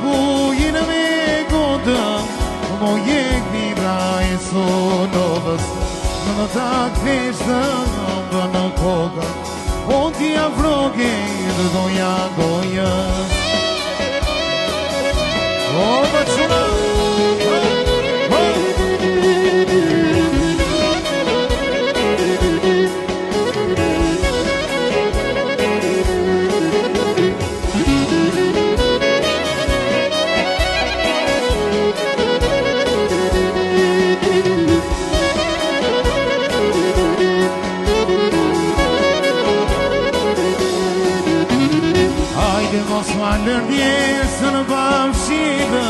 bujin me godën, moje mira e sonovës, në ta kështë në koga, o ti afroge dhe doja gojës. O bëquna, mos ma lërdjesë në bavshirë,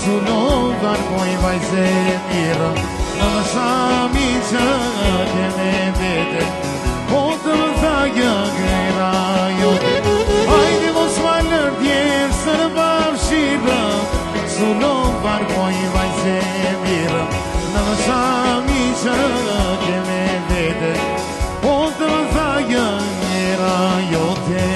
su logar poj vajze mirë, në më shami që keme vete, o të më thajë gjera jote. Hajde mos ma lërdjesë në bavshirë, su logar poj vajze mirë, në më shami që keme vete, o të më thajë gjera jote.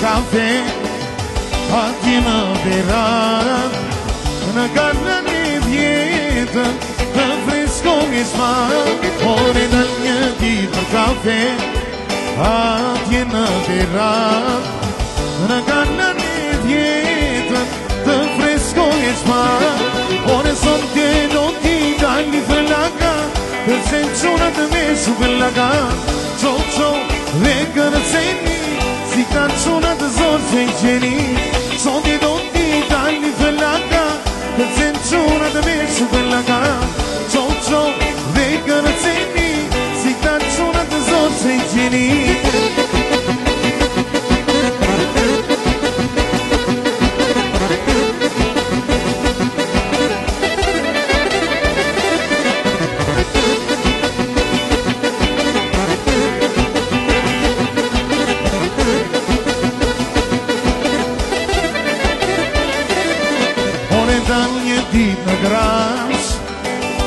kafe Ati në berat Në kanë një vjetën Të freskon e smat Ore dal një dit për kafe Ati në berat Në kanë një vjetën Të freskon e smat Ore son të do t'i dalli fëllaka Për se në qunat me shu fëllaka Qo dhe kërë ceni Si ka qunat zorë që i qeni Son t'i do t'i dalli fëllaka Për se në qunat me shu fëllaka Qo dhe kërë ceni Si ka qunat zorë që i qeni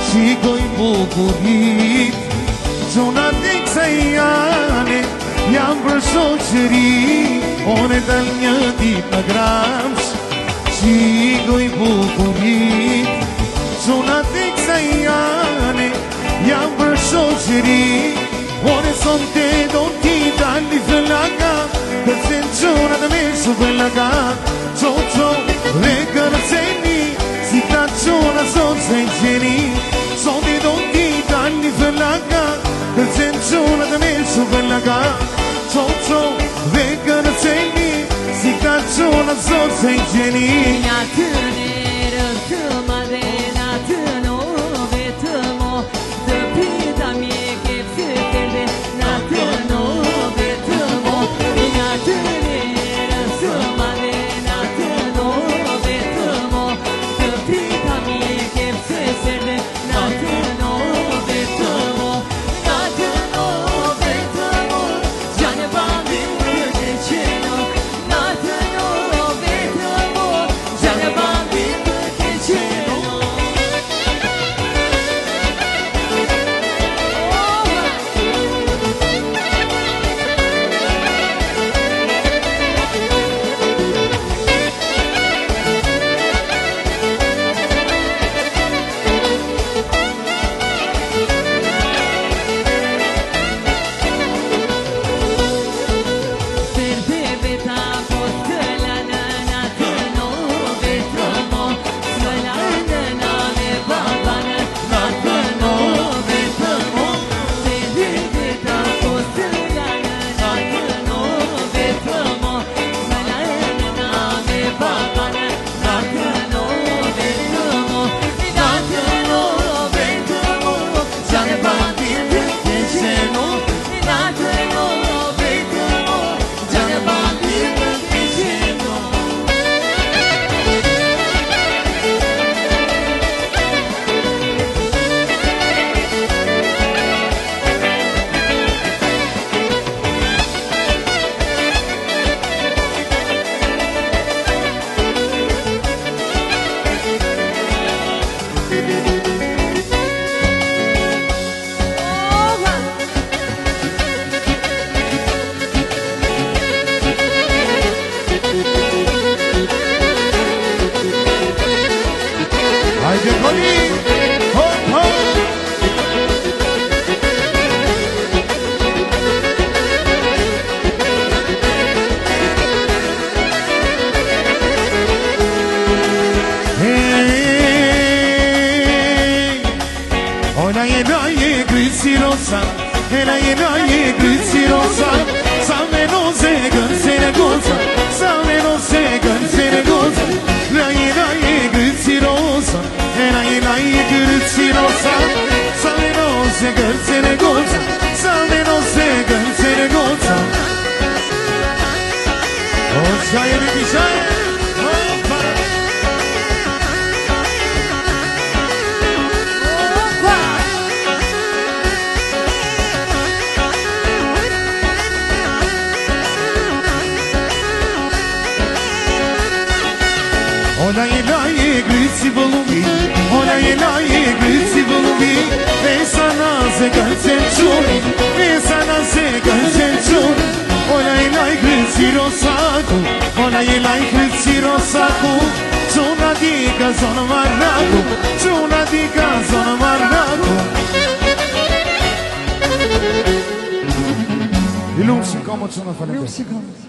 Shikoj bukurit Qunat e kësaj jane Jam për shoqëri One dal një dit në gramsh Shikoj bukurit Qunat e kësaj jane Jam për shoqëri One son te do t'i dalli fëllaka Kërse në qunat me shu fëllaka Qo dhe kërceni Si ta quna sot se qeni Son t'i do t'i dalli fëllaka Kërse në qunat me shu fëllaka Qo dhe kërceni Si ta quna sot se qeni Nga të nërë të madhe Nga të nove të mo Të pita mje ke pësë tërde Nga të nove të mo Nga të nërë të madhe Nga të nove të mo Të pita mje ke pësë tërde Nga të nove të mo Nga të nove të mo Gjane bandin të qeno Nga të nove të mo Gjane bandin të qeno Hajde koni, hop hop Ona je grisi rosa Ela je grisi rosa Sa me no se gënse në goza Sa me no se gënse në goza La je grisi rosa Ela je grisi rosa Sa me no se gënse në goza Sa me no se gënse në goza O shaje në kishaje Ola i laje gryci vëllumi, ola i laje gryci vëllumi, me sana se gërcen quni, me sana se gërcen quni. Ola i laj gryci rosaku, ola i laj gryci rosaku, quna di ka zonë marraku, quna di ka zonë marraku. I lumë si kamo quna falendet.